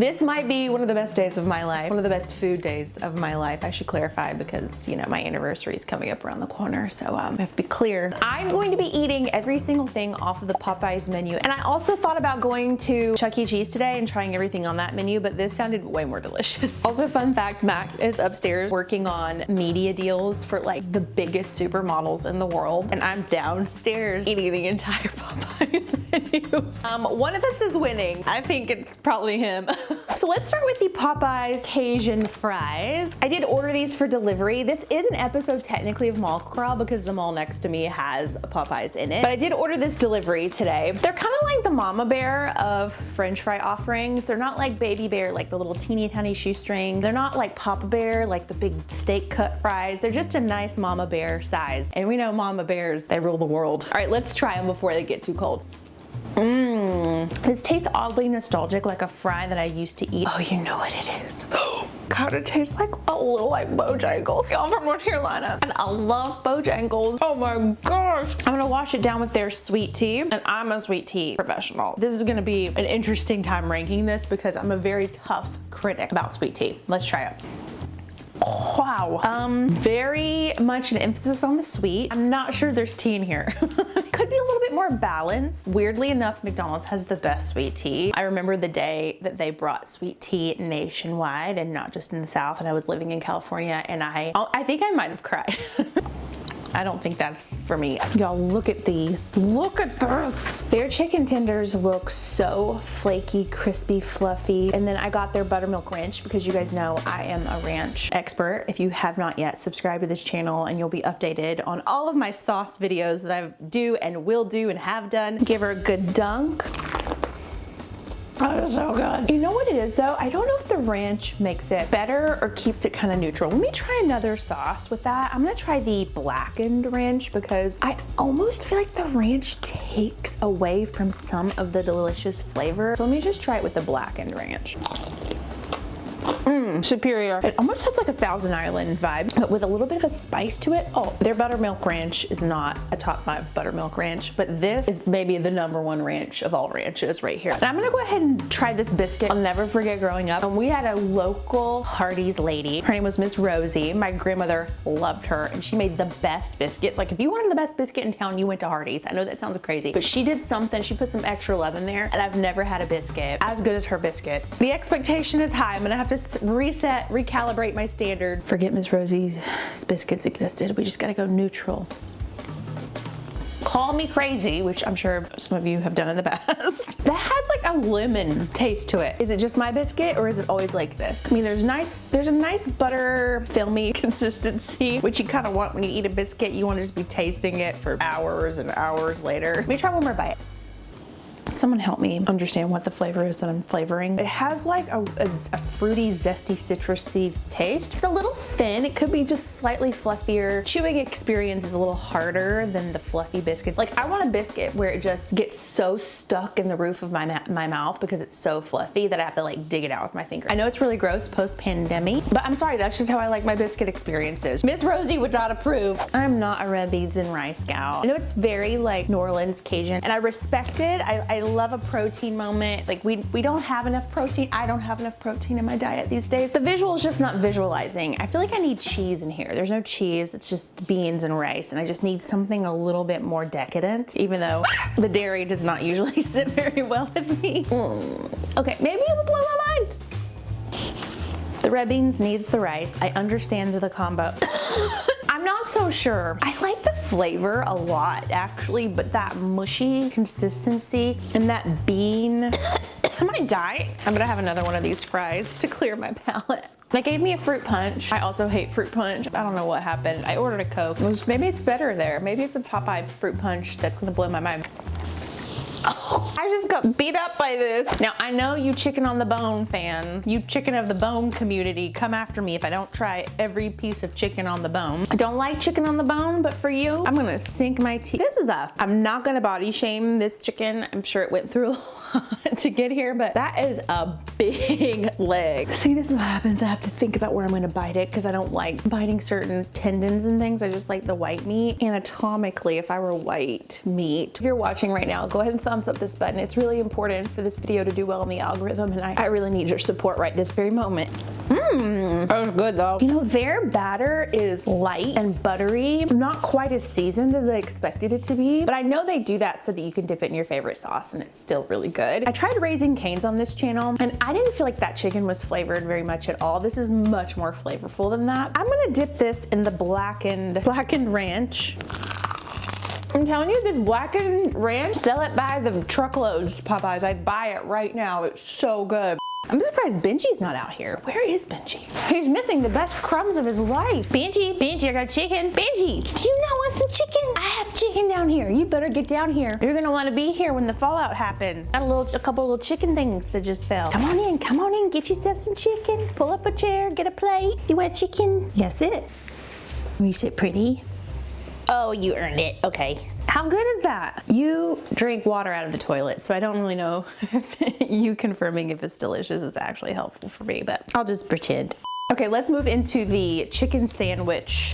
This might be one of the best days of my life. One of the best food days of my life, I should clarify, because, you know, my anniversary is coming up around the corner, so I have to be clear. I'm going to be eating every single thing off of the Popeyes menu. And I also thought about going to Chuck E. Cheese today and trying everything on that menu, but this sounded way more delicious. Also, fun fact, Mac is upstairs working on media deals for like the biggest supermodels in the world, and I'm downstairs eating the entire Popeyes menu. One of us is winning. I think it's probably him. So let's start with the Popeyes Cajun fries. I did order these for delivery. This is an episode technically of Mall Crawl because the mall next to me has Popeyes in it, but I did order this delivery today. They're kind of like the Mama Bear of French fry offerings. They're not like Baby Bear, like the little teeny tiny shoestring. They're not like Papa Bear, like the big steak cut fries. They're just a nice Mama Bear size. And we know Mama Bears, they rule the world. All right, let's try them before they get too cold. This tastes oddly nostalgic, like a fry that I used to eat. Oh, you know what it is. God, it tastes like a little like Bojangles. I'm from North Carolina and I love Bojangles. Oh my gosh. I'm gonna wash it down with their sweet tea, and I'm a sweet tea professional. This is gonna be an interesting time ranking this because I'm a very tough critic about sweet tea. Let's try it. Wow. Very much an emphasis on the sweet. I'm not sure there's tea in here. Could be a little bit more balanced. Weirdly enough, McDonald's has the best sweet tea. I remember the day that they brought sweet tea nationwide and not just in the South, and I was living in California, and I think I might have cried. I don't think that's for me. Y'all, look at these. Look at this. Their chicken tenders look so flaky, crispy, fluffy. And then I got their buttermilk ranch because you guys know I am a ranch expert. If you have not yet, subscribe to this channel and you'll be updated on all of my sauce videos that I do and will do and have done. Give her a good dunk. Oh, it's so good. You know what it is though? I don't know if the ranch makes it better or keeps it kind of neutral. Let me try another sauce with that. I'm gonna try the blackened ranch because I almost feel like the ranch takes away from some of the delicious flavor. So let me just try it with the blackened ranch. Superior. It almost has like a Thousand Island vibe, but with a little bit of a spice to it. Oh, their buttermilk ranch is not a top 5 buttermilk ranch, but this is maybe the #1 ranch of all ranches right here. And I'm gonna go ahead and try this biscuit. I'll never forget growing up. And we had a local Hardee's lady. Her name was Miss Rosie. My grandmother loved her and she made the best biscuits. Like if you wanted the best biscuit in town, you went to Hardee's. I know that sounds crazy, but she did something. She put some extra love in there, and I've never had a biscuit as good as her biscuits. The expectation is high. I'm gonna have to reset, recalibrate my standard. Forget Miss Rosie's biscuits existed. We just gotta go neutral. Call me crazy, which I'm sure some of you have done in the past. That has like a lemon taste to it. Is it just my biscuit or is it always like this? I mean, there's a nice butter filmy consistency, which you kind of want when you eat a biscuit. You want to just be tasting it for hours and hours later. Let me try one more bite. Someone help me understand what the flavor is that I'm flavoring. It has like a fruity, zesty, citrusy taste. It's a little thin. It could be just slightly fluffier. Chewing experience is a little harder than the fluffy biscuits. Like I want a biscuit where it just gets so stuck in the roof of my mouth because it's so fluffy that I have to like dig it out with my finger. I know it's really gross post-pandemic, but I'm sorry, that's just how I like my biscuit experiences. Miss Rosie would not approve. I'm not a red beans and rice gal. I know it's very like New Orleans Cajun, and I respect it. I love a protein moment. Like we don't have enough protein. I don't have enough protein in my diet these days. The visual is just not visualizing. I feel like I need cheese in here. There's no cheese. It's just beans and rice, and I just need something a little bit more decadent, even though the dairy does not usually sit very well with me. Okay, maybe it will blow my mind. The red beans needs the rice. I understand the combo. I'm not so sure. I like the flavor a lot actually, but that mushy consistency and that bean. I might die. I'm gonna have another one of these fries to clear my palate. They gave me a fruit punch. I also hate fruit punch. I don't know what happened. I ordered a Coke. Maybe it's better there. Maybe it's a Popeye fruit punch that's gonna blow my mind. Oh, I just got beat up by this. Now, I know you chicken on the bone fans, you chicken of the bone community, come after me if I don't try every piece of chicken on the bone. I don't like chicken on the bone, but for you, I'm gonna sink my teeth. I'm not gonna body shame this chicken. I'm sure it went through a to get here, but that is a big leg. See, this is what happens. I have to think about where I'm gonna bite it because I don't like biting certain tendons and things. I just like the white meat. Anatomically, if I were white meat, if you're watching right now, go ahead and thumbs up this button. It's really important for this video to do well in the algorithm, and I really need your support right this very moment. That was good though. You know, their batter is light and buttery, not quite as seasoned as I expected it to be, but I know they do that so that you can dip it in your favorite sauce and it's still really good. I tried Raising Cane's on this channel and I didn't feel like that chicken was flavored very much at all. This is much more flavorful than that. I'm gonna dip this in the blackened ranch. I'm telling you, this blackened ranch, sell it by the truckloads, Popeyes. I'd buy it right now. It's so good. I'm surprised Benji's not out here. Where is Benji? He's missing the best crumbs of his life. Benji, I got chicken. Benji, do you not want some chicken? I have chicken down here. You better get down here. You're gonna wanna be here when the fallout happens. Got a couple little chicken things that just fell. Come on in, get yourself some chicken. Pull up a chair, get a plate. You want chicken? Yes, it. You sit pretty. Oh, you earned it, okay. How good is that? You drink water out of the toilet, so I don't really know if you confirming if it's delicious is actually helpful for me, but I'll just pretend. Okay, let's move into the chicken sandwich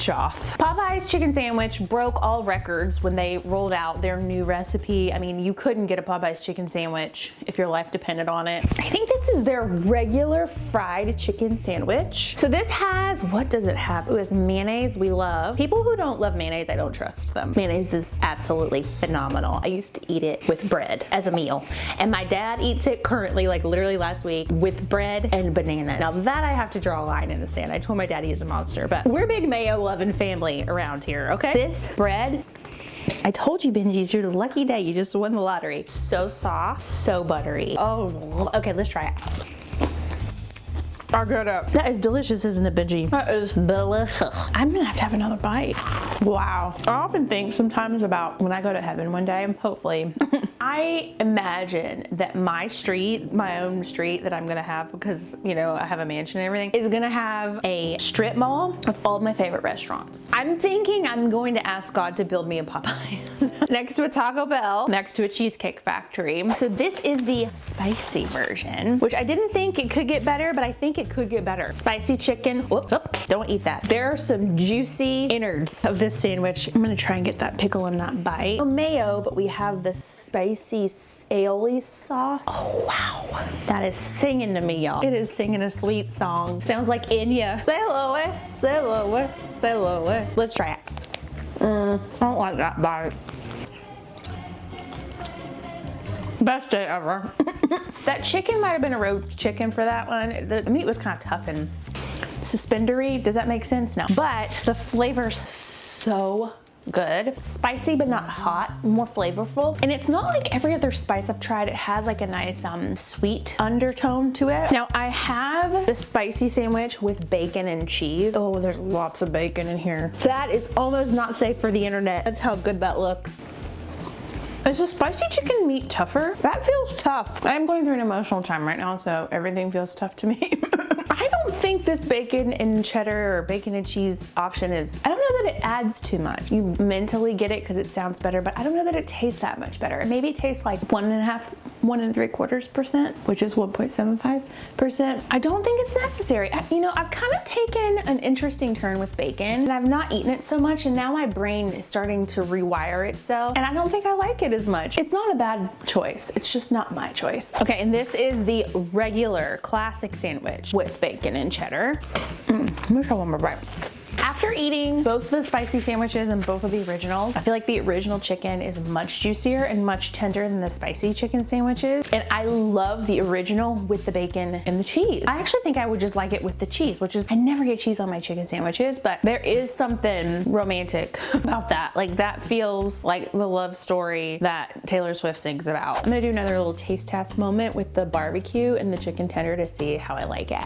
off. Popeye's chicken sandwich broke all records when they rolled out their new recipe. I mean, you couldn't get a Popeye's chicken sandwich if your life depended on it. I think this is their regular fried chicken sandwich. So this has, what does it have? Ooh, it's mayonnaise we love. People who don't love mayonnaise, I don't trust them. Mayonnaise is absolutely phenomenal. I used to eat it with bread as a meal. And my dad eats it currently, like literally last week, with bread and banana. Now that I have to draw a line in the sand. I told my daddy he's a monster, but we're big mayo loving family around here, okay? This bread, I told you, Benji's your lucky day. You just won the lottery. So soft, so buttery. Oh, okay, let's try it. That is delicious, isn't it, Benji? That is delicious. I'm gonna have to have another bite. Wow. I often think sometimes about when I go to heaven one day, hopefully, I imagine that my street, my own street that I'm gonna have because, you know, I have a mansion and everything, is gonna have a strip mall with all of my favorite restaurants. I'm thinking I'm going to ask God to build me a Popeyes next to a Taco Bell, next to a Cheesecake Factory. So this is the spicy version, which I didn't think it could get better, but I think it could get better. Spicy chicken. Whoop, whoop, don't eat that. There are some juicy innards of this sandwich. I'm gonna try and get that pickle in that bite. No mayo, but we have the spicy aioli sauce. Oh wow, that is singing to me, y'all. It is singing a sweet song. Sounds like Enya. Say hello, say hello, say hello. Let's try it. I don't like that bite. Best day ever. That chicken might have been a road chicken for that one. The meat was kind of tough and suspendery. Does that make sense? No. But the flavor's so good. Spicy but not hot, more flavorful. And it's not like every other spice I've tried. It has like a nice sweet undertone to it. Now I have the spicy sandwich with bacon and cheese. Oh, there's lots of bacon in here. That is almost not safe for the internet. That's how good that looks. Is the spicy chicken meat tougher? That feels tough. I'm going through an emotional time right now, so everything feels tough to me. I don't think this bacon and cheddar or bacon and cheese option is, I don't know that it adds too much. You mentally get it because it sounds better, but I don't know that it tastes that much better. Maybe it tastes like 1.5, 1.75%, which is 1.75%. I don't think it's necessary. You know, I've kind of taken an interesting turn with bacon and I've not eaten it so much, and now my brain is starting to rewire itself, and I don't think I like it as much. It's not a bad choice. It's just not my choice. Okay, and this is the regular classic sandwich with bacon and cheddar. Let me try one more bite. After eating both the spicy sandwiches and both of the originals, I feel like the original chicken is much juicier and much tenderer than the spicy chicken sandwiches. And I love the original with the bacon and the cheese. I actually think I would just like it with the cheese, which is, I never get cheese on my chicken sandwiches, but there is something romantic about that. Like that feels like the love story that Taylor Swift sings about. I'm gonna do another little taste test moment with the barbecue and the chicken tender to see how I like it.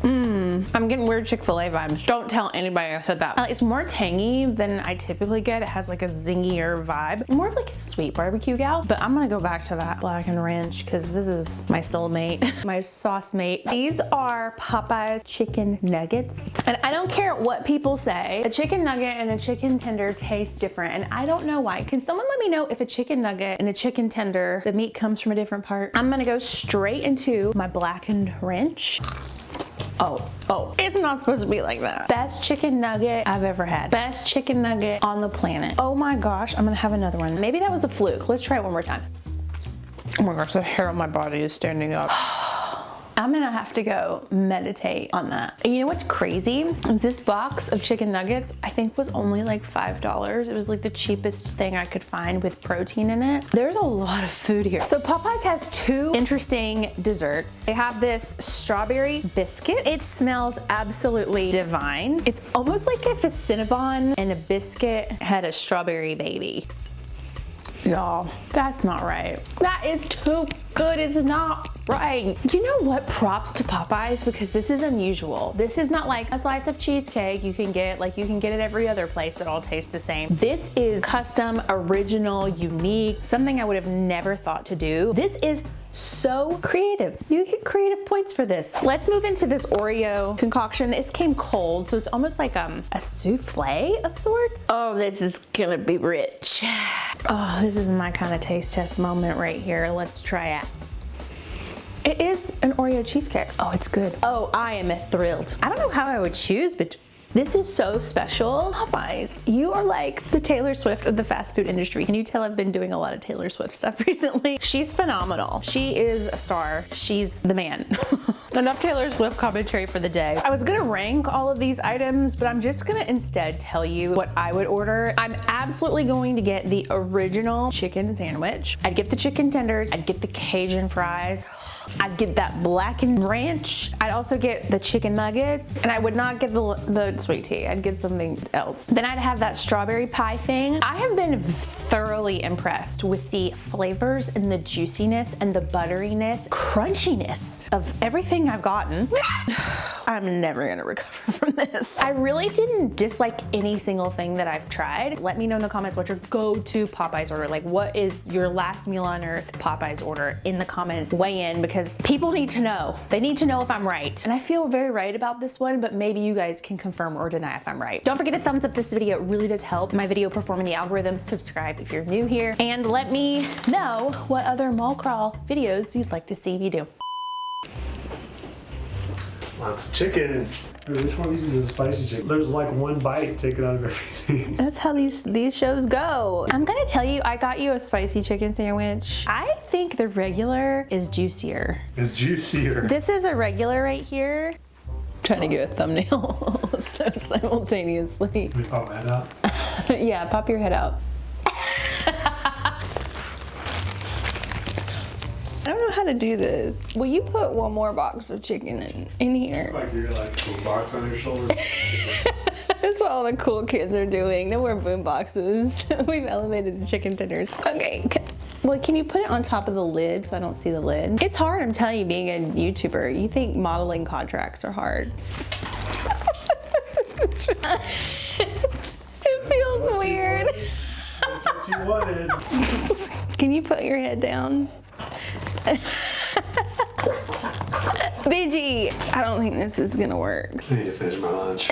I'm getting weird Chick-fil-A vibes. Don't tell anybody I said that. It's more tangy than I typically get. It has like a zingier vibe. More of like a sweet barbecue gal, but I'm gonna go back to that blackened ranch because this is my soulmate, my sauce mate. These are Popeye's chicken nuggets. And I don't care what people say, a chicken nugget and a chicken tender taste different. And I don't know why. Can someone let me know if a chicken nugget and a chicken tender, the meat comes from a different part? I'm gonna go straight into my blackened ranch. Oh, it's not supposed to be like that. Best chicken nugget I've ever had. Best chicken nugget on the planet. Oh my gosh, I'm gonna have another one. Maybe that was a fluke. Let's try it one more time. Oh my gosh, the hair on my body is standing up. I'm gonna have to go meditate on that. And you know what's crazy? Is this box of chicken nuggets, I think was only like $5. It was like the cheapest thing I could find with protein in it. There's a lot of food here. So Popeyes has two interesting desserts. They have this strawberry biscuit. It smells absolutely divine. It's almost like if a Cinnabon and a biscuit had a strawberry baby. Y'all, that's not right. That is too good. It's not right. You know what? Props to Popeyes because this is unusual. This is not like a slice of cheesecake you can get like you can get at every other place that all taste the same. This is custom, original, unique, something I would have never thought to do. This is so creative. You get creative points for this. Let's move into this Oreo concoction. This came cold, so it's almost like a souffle of sorts. Oh, this is gonna be rich. Oh, this is my kind of taste test moment right here. Let's try it. It is an Oreo cheesecake. Oh, it's good. Oh, I am thrilled. I don't know how I would choose, but this is so special. Popeyes, you are like the Taylor Swift of the fast food industry. Can you tell I've been doing a lot of Taylor Swift stuff recently? She's phenomenal. She is a star. She's the man. Enough Taylor Swift commentary for the day. I was gonna rank all of these items, but I'm just gonna instead tell you what I would order. I'm absolutely going to get the original chicken sandwich. I'd get the chicken tenders. I'd get the Cajun fries. I'd get that blackened ranch. I'd also get the chicken nuggets, and I would not get the sweet tea. I'd get something else. Then I'd have that strawberry pie thing. I have been thoroughly impressed with the flavors and the juiciness and the butteriness, crunchiness of everything I've gotten. I'm never gonna recover from this. I really didn't dislike any single thing that I've tried. Let me know in the comments what your go-to Popeyes order. Like, what is your last meal on earth Popeyes order? In the comments, weigh in, because people need to know. They need to know if I'm right. And I feel very right about this one, but maybe you guys can confirm or deny if I'm right. Don't forget to thumbs up this video. It really does help my video perform in the algorithm. Subscribe if you're new here. And let me know what other mall crawl videos you'd like to see me do. Lots of chicken. Which one of these is a spicy chicken? There's like one bite taken out of everything. That's how these shows go. I'm gonna tell you, I got you a spicy chicken sandwich. I think the regular is juicier. It's juicier. This is a regular right here. Trying to get a thumbnail so simultaneously. Can we pop my head out? Yeah, pop your head out. I don't know how to do this. Will you put one more box of chicken in here? Like you're like a cool box on your shoulder. That's what all the cool kids are doing. No more boom boxes. We've elevated the chicken tenders. Okay. Well, can you put it on top of the lid so I don't see the lid? It's hard, I'm telling you, being a YouTuber. You think modeling contracts are hard. It feels weird. That's what you wanted. Can you put your head down? BG, I don't think this is gonna work. I need to finish my lunch.